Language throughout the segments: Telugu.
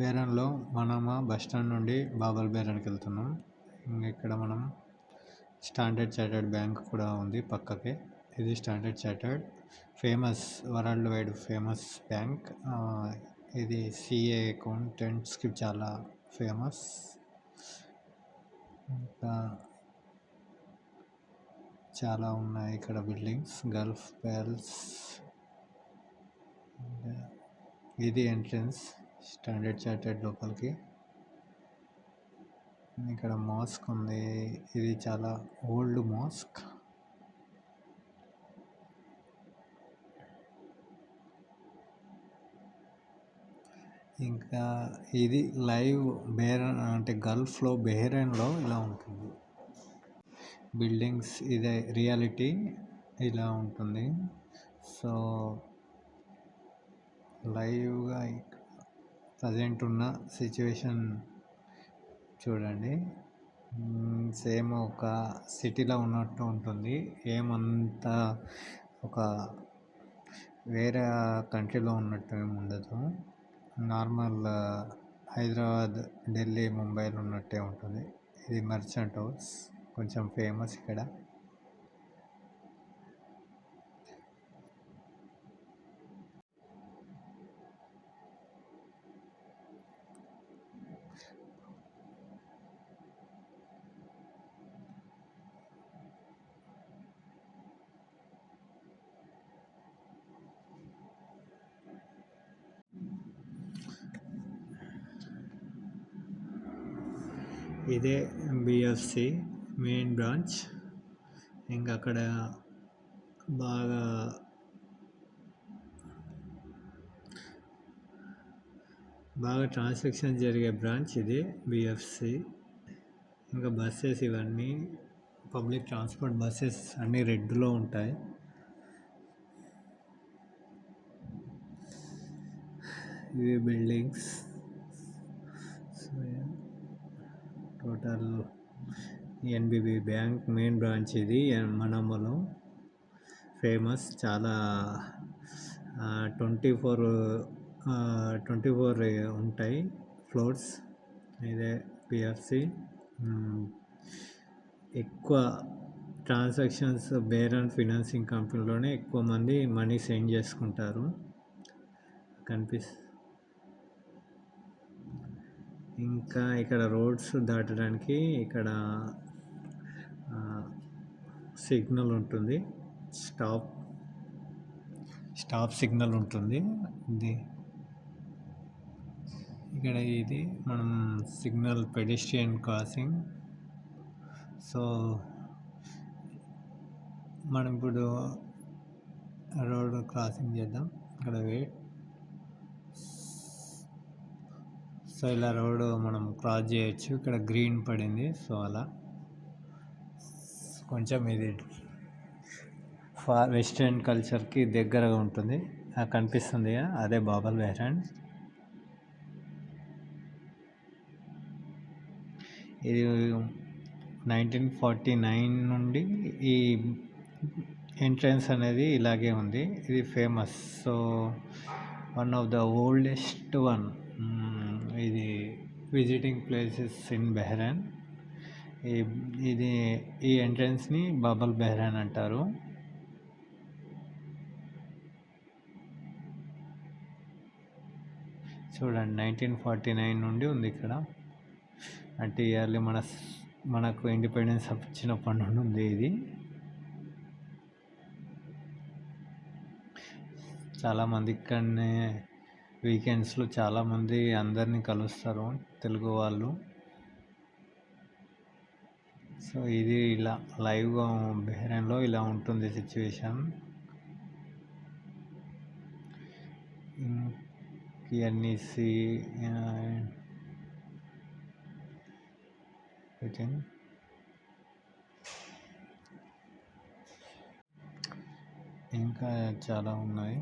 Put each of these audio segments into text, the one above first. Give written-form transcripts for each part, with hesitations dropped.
బేరంలో మనము బస్ స్టాండ్ నుండి బాబల్ బేరానికి వెళ్తున్నాం. ఇక్కడ మనం స్టాండర్డ్ చార్టర్డ్ బ్యాంక్ కూడా ఉంది పక్కకే. ఇది standard chartered famous, world wide famous bank. ఇది సిఏ అకౌంటెంట్స్కి చాలా ఫేమస్. ఇంకా చాలా ఉన్నాయి ఇక్కడ బిల్డింగ్స్. గల్ఫ్ ప్యాలెస్, ఇది ఎంట్రన్స్ స్టాండర్డ్ చార్టర్డ్ లోపలికి. ఇక్కడ మాస్క్ ఉంది, ఇది చాలా ఓల్డ్ మాస్క్. ఇంకా ఇది లైవ్ బెహ్రెన్ అంటే గల్ఫ్లో బెహ్రెన్లో ఇలా ఉంటుంది బిల్డింగ్స్. ఇదే రియాలిటీ ఇలా ఉంటుంది. సో లైవ్గా ప్రజెంట్ ఉన్న సిచ్యువేషన్ చూడండి. సేమ్ ఒక సిటీలో ఉన్నట్టు ఉంటుంది. ఏమంతా ఒక వేరే కంట్రీలో ఉన్నట్టు ఏమి ఉండదు. నార్మల్ హైదరాబాద్, ఢిల్లీ, ముంబైలో ఉన్నట్టే ఉంటుంది. ఇది మర్చెంట్ హౌస్, కొంచెం ఫేమస్ ఇక్కడ. ఇదే బిఎఫ్సి మెయిన్ బ్రాంచ్. ఇంకా అక్కడ బాగా ట్రాన్సాక్షన్ జరిగే బ్రాంచ్ ఇది బిఎఫ్సి. ఇంకా బస్సెస్ ఇవన్నీ పబ్లిక్ ట్రాన్స్పోర్ట్ బస్సెస్ అన్నీ రెడ్లో ఉంటాయి. ఇవి buildings. Total NBB bank main branch ఇది మనమ్మలో ఫేమస్. చాలా 24 ఉంటాయి ఫ్లోర్స్. ఇదే పిఎఫ్సి. ఎక్కువ ట్రాన్సాక్షన్స్ బేరన్ ఫినాన్సింగ్ కంపెనీలోనే ఎక్కువ మంది మనీ సెండ్ చేసుకుంటారు. ఇంకా ఇక్కడ రోడ్స్ దాటడానికి ఇక్కడ సిగ్నల్ ఉంటుంది, స్టాప్ సిగ్నల్ ఉంటుంది. ఇక్కడ ఇది మనం సిగ్నల్ పెడెస్ట్రియన్ క్రాసింగ్. సో మనం ఇప్పుడు రోడ్ క్రాసింగ్ చేద్దాం. ఇక్కడ వెయిట్. సో ఇలా రోడ్ మనం క్రాస్ చేయొచ్చు. ఇక్కడ గ్రీన్ పడింది, సో అలా కొంచెం ఇది వెస్ట్రన్ కల్చర్కి దగ్గరగా ఉంటుంది. కనిపిస్తుంది అదే బాబల్ బెహ్రెన్. ఇది 1949 నుండి ఈ ఎంట్రన్స్ అనేది ఇలాగే ఉంది. ఇది famous. So one of the oldest one. ఇది విజిటింగ్ ప్లేసెస్ ఇన్ బెహ్రెన్. ఈ ఎంట్రన్స్ని బాబల్ బెహ్రెన్ అంటారు. చూడండి, 1949 నుండి ఉంది ఇక్కడ. అంటే ఇయర్లీ మనకు ఇండిపెండెన్స్ వచ్చినప్పటి నుండి ఉంది ఇది. చాలామంది ఇక్కడనే వీకెండ్స్లో చాలామంది అందరినీ కలుస్తారు తెలుగు వాళ్ళు. సో ఇది ఇలా లైవ్గా బెహ్రెన్లో ఇలా ఉంటుంది సిచ్యువేషన్. ఇవన్నీ ఇంకా చాలా ఉన్నాయి.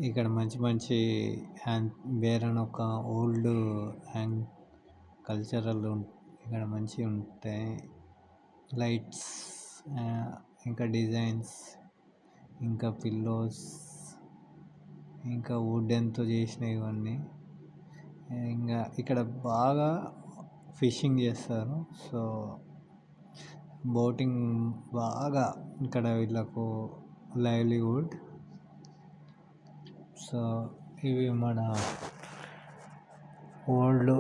ఇక్కడ మంచి మంచి హ్యాండ్ బేరన్ ఒక ఓల్డ్ హ్యాండ్ కల్చరల్ ఇక్కడ మంచిగా ఉంటాయి. లైట్స్, ఇంకా డిజైన్స్, ఇంకా పిల్లోస్, ఇంకా వుడెన్తో చేసినవి ఇవన్నీ. ఇంకా ఇక్కడ బాగా ఫిషింగ్ చేస్తారు. సో బోటింగ్ బాగా ఇక్కడ వీళ్ళకు లైవ్లీవుడ్. సో ఇవి మన ఓల్డ్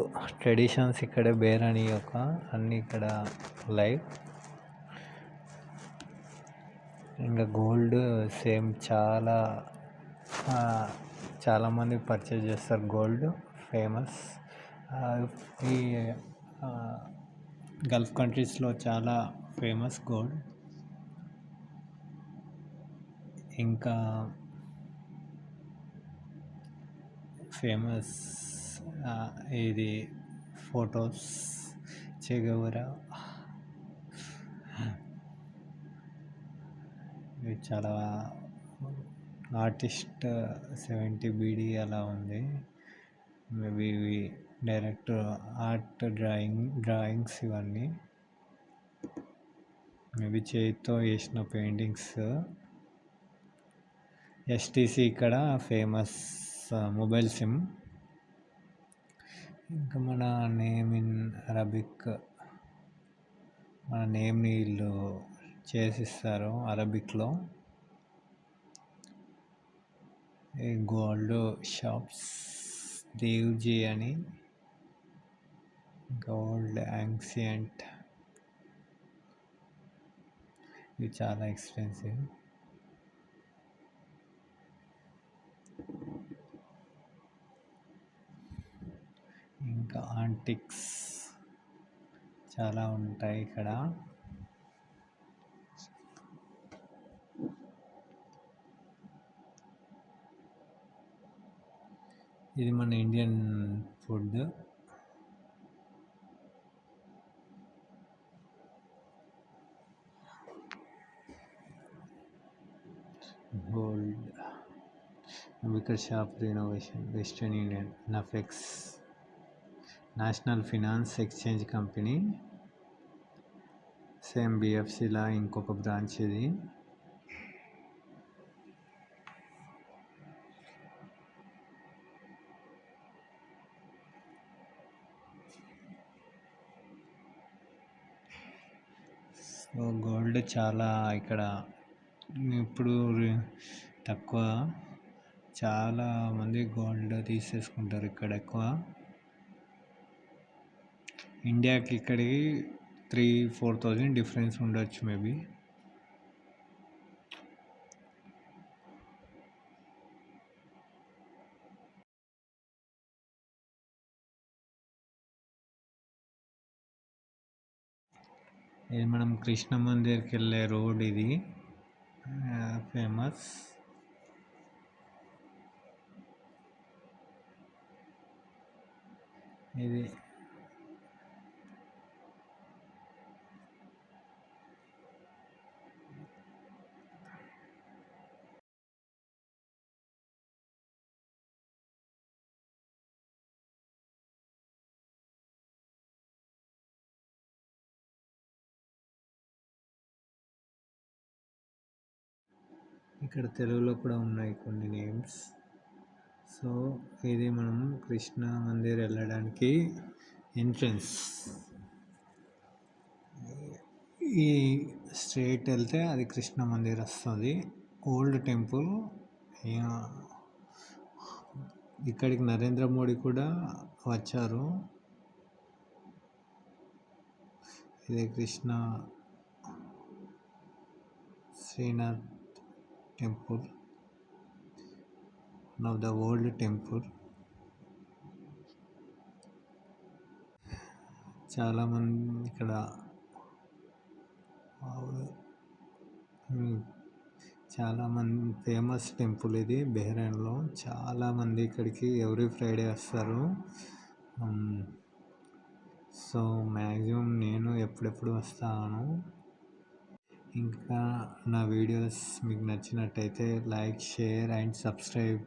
ట్రెడిషన్స్ ఇక్కడ బేరాని యొక్క అన్నీ ఇక్కడ లైవ్. ఇంకా గోల్డ్ సేమ్ చాలామంది పర్చేజ్ చేస్తారు. Gold famous. ఈ గల్ఫ్ కంట్రీస్లో చాలా ఫేమస్ గోల్డ్. ఇంకా ఫేమస్ ఇది ఫొటోస్ చే గెవరా. ఇది చాలా ఆర్టిస్ట్ 70 BD అలా ఉంది. మేబీ ఇవి డైరెక్ట్ ఆర్ట్ డ్రాయింగ్స్ ఇవన్నీ మేబీ చేతితో వేసిన పెయింటింగ్స్. ఎస్టీసీ ఇక్కడ ఫేమస్ మొబైల్ సిమ్. ఇంకా మన నేమ్ ఇన్ అరబిక్, మన నేమ్ని వీళ్ళు చేసిస్తారు అరబిక్లో. ఈ గోల్డ్ షాప్స్ దేవ్జీ అని, గోల్డ్ యాంక్సియంట్, ఇవి చాలా ఎక్స్పెన్సివ్. ఇంకా ఆంటిక్స్ చాలా ఉంటాయి ఇక్కడ. ఇది మన ఇండియన్ ఫుడ్. గోల్డ్ అంబికర్ షాప్ రినోవేషన్, వెస్టర్న్ యూనియన్, నఫెక్స్, National Finance Exchange Company, same బిఎఫ్సిలా ఇంకొక బ్రాంచ్ ఇది. సో గోల్డ్ చాలా ఇక్కడ ఇప్పుడు తక్కువ, చాలామంది గోల్డ్ తీసేసుకుంటారు ఇక్కడ ఎక్కువ. ఇండియాకి ఇక్కడికి 3,000-4,000 డిఫరెన్స్ ఉండొచ్చు మేబీ. ఇది మనం కృష్ణ మందిర్కి వెళ్ళే రోడ్. ఇది ఫేమస్. ఇది ఇక్కడ తెలుగులో కూడా ఉన్నాయి కొన్ని నేమ్స్. సో ఇది మనం కృష్ణ మందిర్ వెళ్ళడానికి ఎంట్రన్స్. ఈ స్ట్రైట్ వెళ్తే అది కృష్ణ మందిర్ వస్తుంది. Old temple. ఇక్కడికి నరేంద్ర మోడీ కూడా వచ్చారు. ఇది Krishna Srinath temple, one of the old temple. చాలామంది ఇక్కడ చాలామంది ఫేమస్ టెంపుల్ ఇది బెహ్రెయిన్లో. చాలామంది ఇక్కడికి ఎవ్రీ ఫ్రైడే వస్తారు. సో మ్యాక్సిమం నేను ఎప్పుడెప్పుడు వస్తాను. ఇంకా నా వీడియోస్ మీకు నచ్చినట్టయితే లైక్, షేర్ అండ్ సబ్స్క్రైబ్.